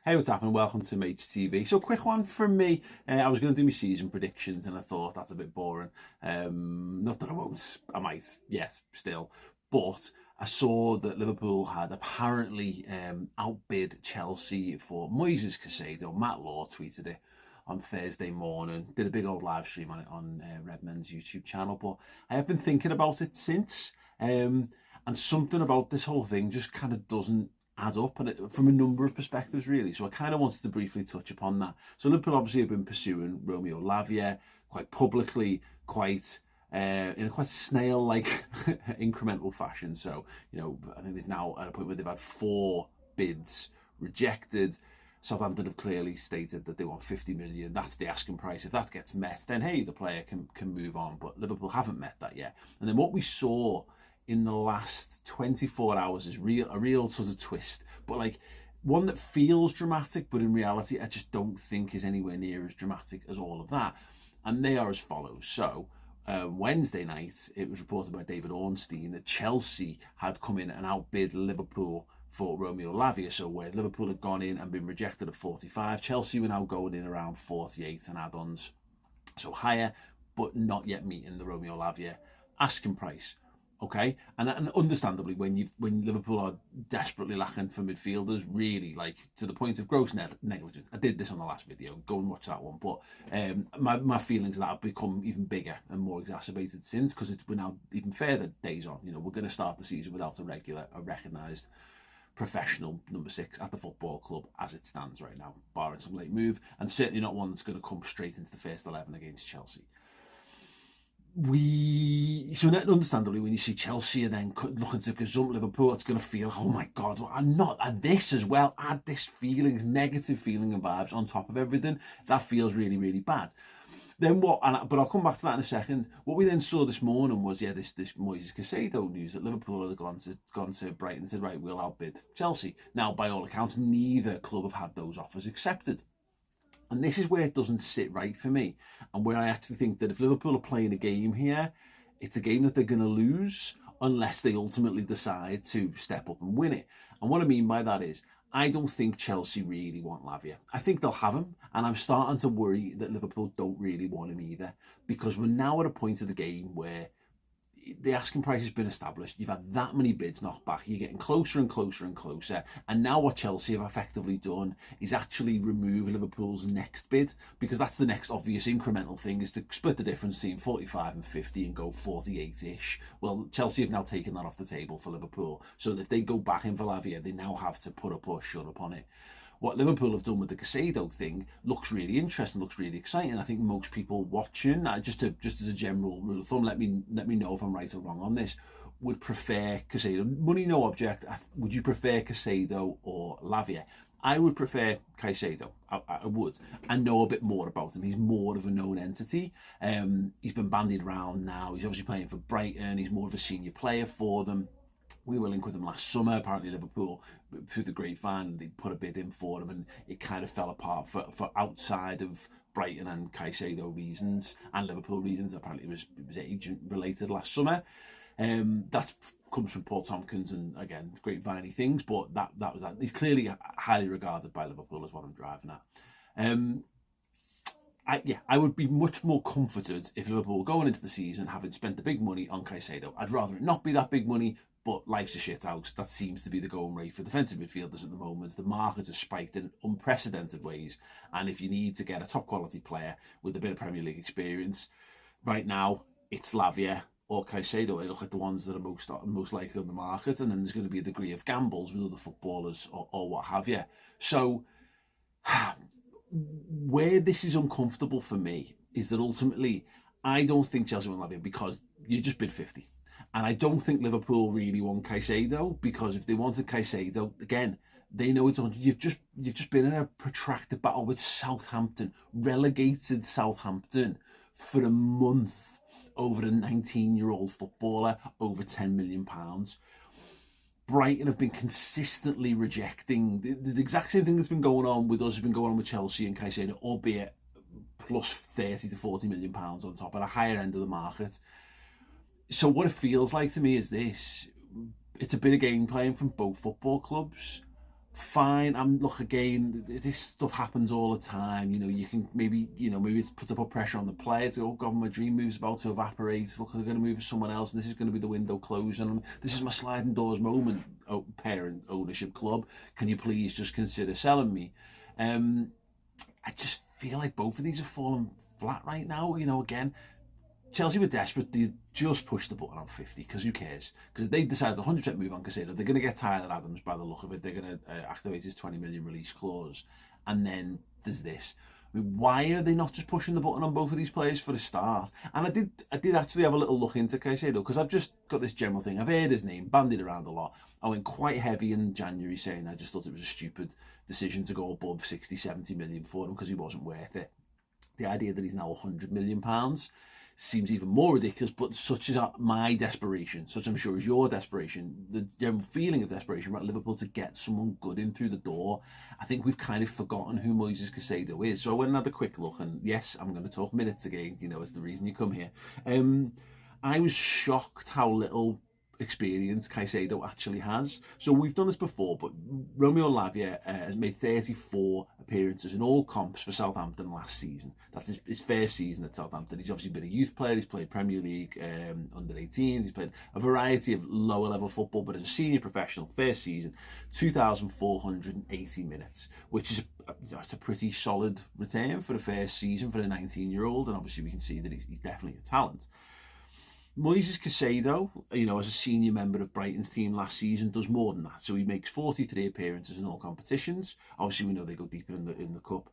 Hey, what's happening? Welcome to MHTV. So, quick one from me. I was going to do my season predictions, and I thought that's a bit boring. Not that I won't. I might, yes, still. But I saw that Liverpool had apparently outbid Chelsea for Moises Caicedo. Matt Law tweeted it on Thursday morning. Did a big old live stream on it on Redman's YouTube channel. But I have been thinking about it since. And something about this whole thing just kind of doesn't add up, and from a number of perspectives really. So I kind of wanted to briefly touch upon that. So Liverpool obviously have been pursuing Romeo Lavia quite publicly, quite in a quite snail-like incremental fashion. So, you know, I think they've now at a point where they've had 4 bids rejected. Southampton have clearly stated that they want 50 million. That's the asking price. If that gets met, then hey, the player can move on. But Liverpool haven't met that yet. And then what we saw in the last 24 hours is a real sort of twist, but like one that feels dramatic, but in reality I just don't think is anywhere near as dramatic as all of that. And they are as follows. So Wednesday night, it was reported by David Ornstein that Chelsea had come in and outbid Liverpool for Romeo Lavia. So where Liverpool had gone in and been rejected at 45, Chelsea were now going in around 48 and add-ons. So higher, but not yet meeting the Romeo Lavia asking price. Okay, and understandably, when Liverpool are desperately lacking for midfielders, really like to the point of gross negligence. I did this on the last video. Go and watch that one. But my feelings of that have become even bigger and more exacerbated since, because we're now even further days on. You know, we're going to start the season without a recognised professional number 6 at the football club as it stands right now, barring some late move, and certainly not one that's going to come straight into the first 11 against Chelsea. So understandably, when you see Chelsea and then looking to gazump Liverpool, it's going to feel, oh my God, and this as well, add this negative feeling and vibes on top of everything, that feels really, really bad. Then what, but I'll come back to that in a second. What we then saw this morning was, this Moises Caicedo news that Liverpool had gone to Brighton and said, right, we'll outbid Chelsea. Now, by all accounts, neither club have had those offers accepted. And this is where it doesn't sit right for me, and where I actually think that if Liverpool are playing a game here, it's a game that they're going to lose unless they ultimately decide to step up and win it. And what I mean by that is, I don't think Chelsea really want Lavia. I think they'll have him, and I'm starting to worry that Liverpool don't really want him either, because we're now at a point of the game where the asking price has been established. You've had that many bids knocked back. You're getting closer and closer and closer. And now what Chelsea have effectively done is actually remove Liverpool's next bid, because that's the next obvious incremental thing, is to split the difference between 45 and 50 and go 48-ish. Well, Chelsea have now taken that off the table for Liverpool. So that if they go back in for Lavia, they now have to put up or shut up on it. What Liverpool have done with the Caicedo thing looks really interesting, looks really exciting. I think most people watching, just as a general rule of thumb, let me know if I'm right or wrong on this, would prefer Caicedo. Money no object. Would you prefer Caicedo or Lavia? I would prefer Caicedo. I would. I know a bit more about him. He's more of a known entity. He's been bandied around now. He's obviously playing for Brighton. He's more of a senior player for them. We were linked with him last summer. Apparently Liverpool, through the grapevine, they put a bid in for him, and it kind of fell apart for outside of Brighton and Caicedo reasons and Liverpool reasons. Apparently it was agent related last summer. That comes from Paul Tompkins, and again, grapevine things, but that was that. He's clearly highly regarded by Liverpool, is what I'm driving at. I would be much more comforted if Liverpool were going into the season having spent the big money on Caicedo. I'd rather it not be that big money, but life's a shit house. That seems to be the going rate for defensive midfielders at the moment. The market has spiked in unprecedented ways, and if you need to get a top quality player with a bit of Premier League experience, right now it's Lavia or Caicedo. They look like the ones that are most likely on the market, and then there's going to be a degree of gambles with other footballers or what have you. So where this is uncomfortable for me is that ultimately I don't think Chelsea want Lavia because you just bid 50. And I don't think Liverpool really want Caicedo, because if they wanted Caicedo, again, they know it's on. You've just been in a protracted battle with Southampton, relegated Southampton for a month over a 19-year-old footballer, over £10 million. Brighton have been consistently rejecting the exact same thing that's been going on with us has been going on with Chelsea and Caicedo, albeit plus 30 to 40 million pounds on top at a higher end of the market. So what it feels like to me is this: it's a bit of game playing from both football clubs fine. Look, again, this stuff happens all the time. You can maybe it's put up ppressure on the player to, oh God, my dream move's about to evaporate. Look, they're going to move to someone else, and this is going to be the window closing. This is my sliding doors moment. Oh, parent, ownership, club, can you please just consider selling me? I just feel like both of these are falling flat right now. Again, Chelsea were desperate. They just pushed the button on 50 because who cares? Because if they decide to 100% move on Caicedo, they're going to get Tyler Adams by the look of it. They're going to activate his 20 million release clause. And then there's this. Why are they not just pushing the button on both of these players for a start? And I did actually have a little look into Caicedo because I've just got this general thing. I've heard his name bandied around a lot. I went quite heavy in January saying I just thought it was a stupid decision to go above 60, 70 million for him because he wasn't worth it. The idea that he's now £100 million seems even more ridiculous, but such is my desperation, such I'm sure is your desperation, the general feeling of desperation about Liverpool to get someone good in through the door. I think we've kind of forgotten who Moises Caicedo is. So I went and had a quick look, and yes, I'm going to talk minutes again, it's the reason you come here. I was shocked how little experience Caicedo actually has. So we've done this before, but Romeo Lavia has made 34 appearances in all comps for Southampton last season. That's his first season at Southampton. He's obviously been a youth player, he's played Premier League under 18s, he's played a variety of lower level football, but as a senior professional, first season, 2,480 minutes, which is a pretty solid return for the first season for a 19-year-old, and obviously we can see that he's definitely a talent. Moises Caicedo, as a senior member of Brighton's team last season, does more than that. So he makes 43 appearances in all competitions. Obviously, we know they go deeper in the cup.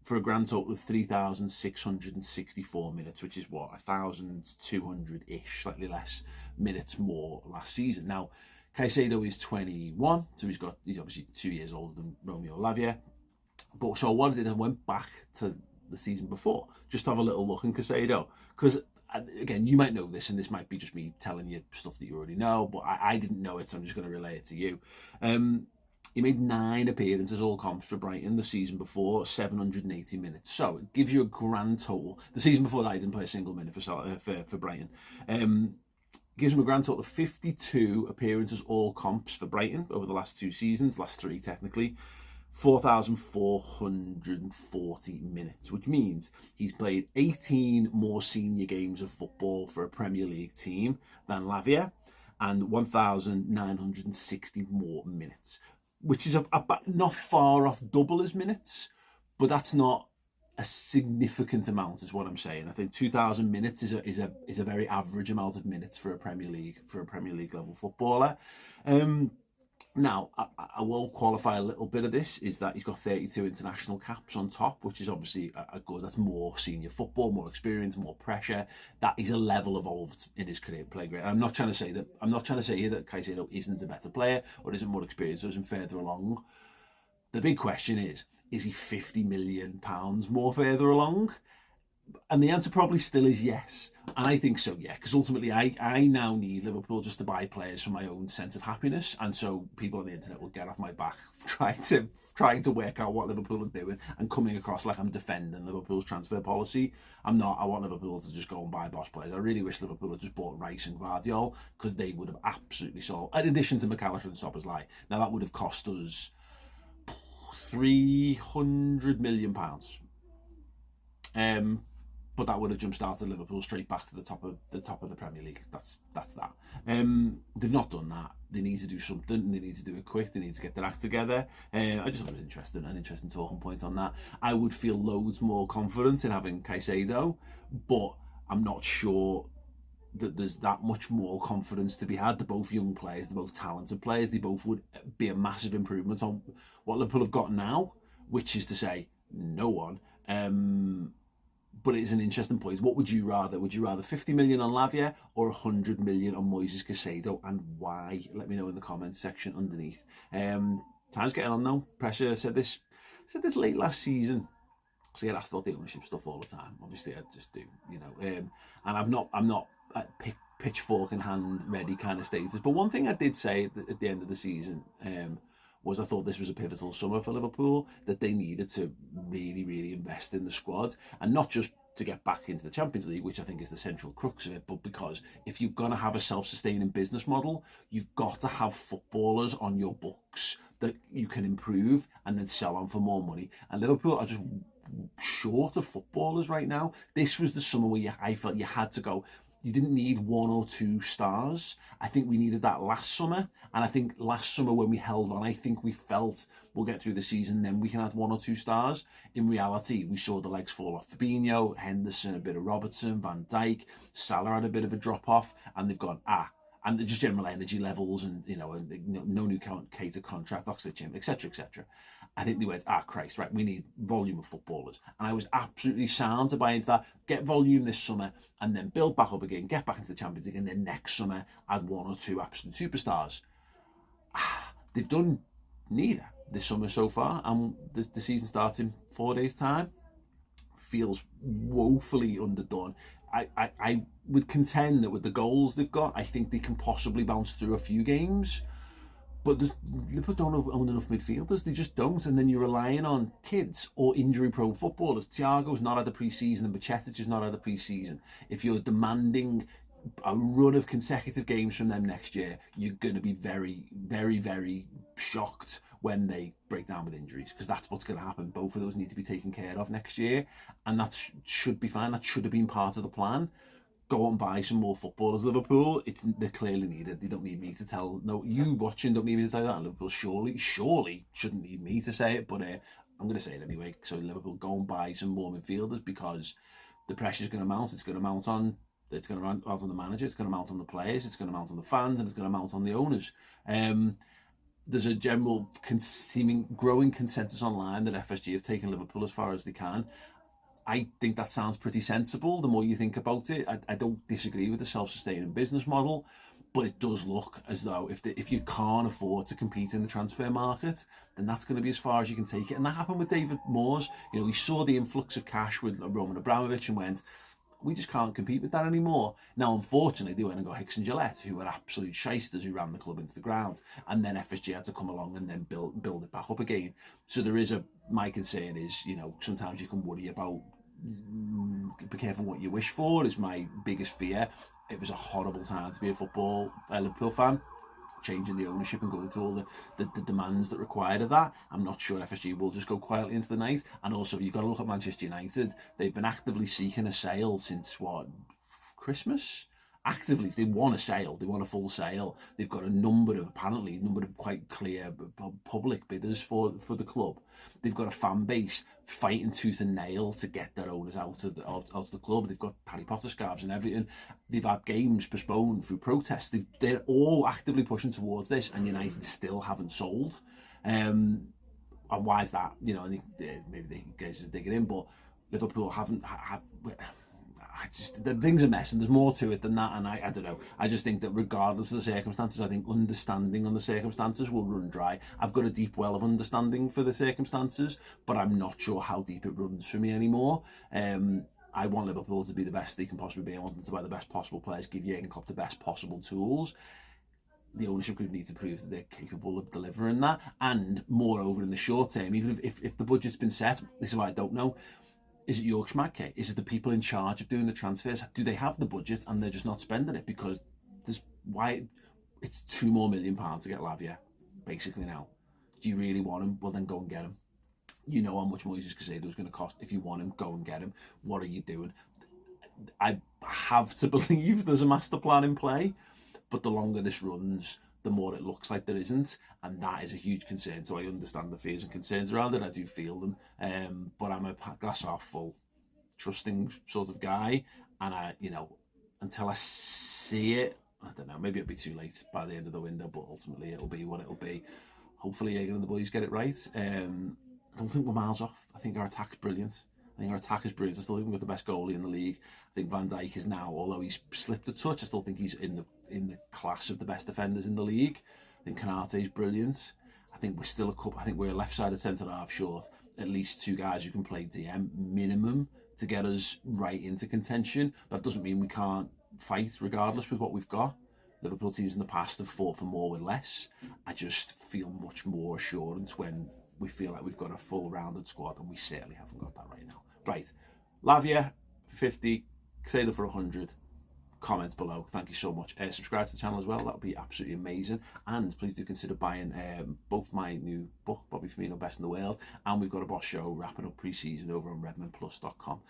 For a grand total of 3,664 minutes, which is 1,200-ish, slightly less minutes more last season. Now, Caicedo is 21, so he's obviously 2 years older than Romeo Lavia. But so what I did, I went back to the season before, just to have a little look in Caicedo, because again, you might know this, and this might be just me telling you stuff that you already know, but I didn't know it, so I'm just going to relay it to you. He made 9 appearances, all comps for Brighton, the season before, 780 minutes. So it gives you a grand total. The season before that, he didn't play a single minute for Brighton. Gives him a grand total of 52 appearances, all comps for Brighton over the last 2 seasons, last 3 technically. 4,440 minutes, which means he's played 18 more senior games of football for a Premier League team than Lavia, and 1,960 more minutes, which is not far off double his minutes, but that's not a significant amount, is what I'm saying. I think 2,000 minutes is a very average amount of minutes for a Premier League level footballer. Now, I will qualify a little bit of this, is that he's got 32 international caps on top, which is obviously that's more senior football, more experience, more pressure. That is a level evolved in his career playing great. I'm not trying to say here that Caicedo isn't a better player or isn't more experienced or isn't further along. The big question is he £50 million more further along? And the answer probably still is yes. And I think so, yeah, because ultimately I now need Liverpool just to buy players for my own sense of happiness. And so people on the internet will get off my back trying to work out what Liverpool are doing and coming across like I'm defending Liverpool's transfer policy. I'm not. I want Liverpool to just go and buy boss players. I really wish Liverpool had just bought Rice and Guardiola, because they would have absolutely solved, in addition to McAllister and Szoboszlai. Now that would have cost us £300 million. But that would have jump-started Liverpool straight back to the top of the Premier League. That's that. They've not done that. They need to do something. They need to do it quick. They need to get their act together. I just thought it was an interesting talking point on that. I would feel loads more confident in having Caicedo, but I'm not sure that there's that much more confidence to be had. They're both young players. They're both talented players. They both would be a massive improvement on what Liverpool have got now, which is to say, no one. But it's an interesting point. What would you rather? Would you rather 50 million on Lavia or 100 million on Moises Caicedo, and why? Let me know in the comments section underneath. Time's getting on now. Pressure said this late last season. So yeah, I still do ownership stuff all the time. Obviously, I just do, and I'm not at pitchfork in hand ready kind of status. But one thing I did say at the end of the season was I thought this was a pivotal summer for Liverpool, that they needed to really, really invest in the squad, and not just to get back into the Champions League, which I think is the central crux of it, but because if you're going to have a self-sustaining business model, you've got to have footballers on your books that you can improve and then sell on for more money. And Liverpool are just short of footballers right now. This was the summer where I felt you had to go. You didn't need 1 or 2 stars. I think we needed that last summer. And I think last summer when we held on, I think we felt we'll get through the season, then we can add 1 or 2 stars. In reality, we saw the legs fall off Fabinho, Henderson, a bit of Robertson, Van Dijk, Salah had a bit of a drop off, and they've gone, and just general energy levels and, no new Keita contract, Oxlade Chamberlain, etc., etc. I think they went, Christ, right, we need volume of footballers. And I was absolutely sound to buy into that. Get volume this summer and then build back up again, get back into the Champions League, and then next summer add 1 or 2 absolute superstars. They've done neither this summer so far, and the season starts in 4 days' time. Feels woefully underdone. I would contend that with the goals they've got, I think they can possibly bounce through a few games. But Liverpool don't own enough midfielders. They just don't. And then you're relying on kids or injury-prone footballers. Thiago's not had a pre-season and Bajcetic has not had a pre-season. If you're demanding a run of consecutive games from them next year, you're going to be very, very, very shocked when they break down with injuries, because that's what's going to happen. Both of those need to be taken care of next year, and that should be fine. That should have been part of the plan. Go and buy some more footballers, Liverpool. They're clearly needed. They don't need me to tell. No, you watching don't need me to tell you that. And Liverpool surely shouldn't need me to say it, but I'm going to say it anyway. So Liverpool, go and buy some more midfielders, because the pressure's going to mount. It's going to mount on the manager. It's going to mount on the players. It's going to mount on the fans, and it's going to mount on the owners. There's a general seeming growing consensus online that FSG have taken Liverpool as far as they can. I think that sounds pretty sensible the more you think about it. I don't disagree with the self-sustaining business model, but it does look as though if you can't afford to compete in the transfer market, then that's going to be as far as you can take it. And that happened with David Moyes. We saw the influx of cash with Roman Abramovich and went, we just can't compete with that anymore. Now, unfortunately, they went and got Hicks and Gillette, who were absolute shysters who ran the club into the ground. And then FSG had to come along and then build it back up again. So there is my concern is, sometimes you can worry about, be careful what you wish for, is my biggest fear. It was a horrible time to be a Liverpool fan. Changing the ownership and going through all the demands that required of that. I'm not sure FSG will just go quietly into the night. And also, you've got to look at Manchester United. They've been actively seeking a sale since, Christmas? Actively, they want a sale. They want a full sale. They've got a number of quite clear public bidders for the club. They've got a fan base fighting tooth and nail to get their owners out of the club. They've got Harry Potter scarves and everything. They've had games postponed through protests. They're all actively pushing towards this, and United still haven't sold. And why is that? Maybe the guys are digging in, but Liverpool haven't had. The thing's a mess, and there's more to it than that, and I don't know. I just think that regardless of the circumstances, I think understanding on the circumstances will run dry. I've got a deep well of understanding for the circumstances, but I'm not sure how deep it runs for me anymore. I want Liverpool to be the best they can possibly be. I want them to buy the best possible players, give Jurgen Klopp the best possible tools. The ownership group need to prove that they're capable of delivering that, and moreover, in the short term, even if the budget's been set, this is what I don't know. Is it York Schmadtke? Is it the people in charge of doing the transfers? Do they have the budget and they're just not spending it? Because it's £2 more million to get Lavia, basically now. Do you really want him? Well, then go and get him. You know how much Moises Caicedo is going to cost. If you want him, go and get him. What are you doing? I have to believe there's a master plan in play, but the longer this runs, the more it looks like there isn't, and that is a huge concern. So I understand the fears and concerns around it. I do feel them, but I'm a glass half full, trusting sort of guy, and until I see it, I don't know. Maybe it'll be too late by the end of the window, but ultimately it'll be what it'll be. Hopefully, Jürgen and the boys get it right. I don't think we're miles off. I think our attack's brilliant. I still think we've got the best goalie in the league. I think Van Dijk is now, although he's slipped a touch, I still think he's in the class of the best defenders in the league. I think Konate's brilliant. I think we're still I think we're a left-sided centre-half short. At least 2 guys who can play DM minimum to get us right into contention. That doesn't mean we can't fight regardless with what we've got. Liverpool teams in the past have fought for more with less. I just feel much more assurance when we feel like we've got a full rounded squad, and we certainly haven't got that right now. Right, Lavia, 50, Caicedo for 100. Comments below. Thank you so much. Subscribe to the channel as well. That would be absolutely amazing. And please do consider buying both my new book, Bobby Firmino, Best in the World, and we've got a boss show wrapping up pre-season over on redmanplus.com.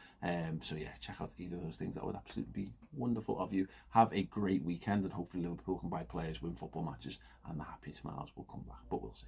So yeah, check out either of those things. That would absolutely be wonderful of you. Have a great weekend, and hopefully Liverpool can buy players, win football matches, and the happy smiles will come back. But we'll see.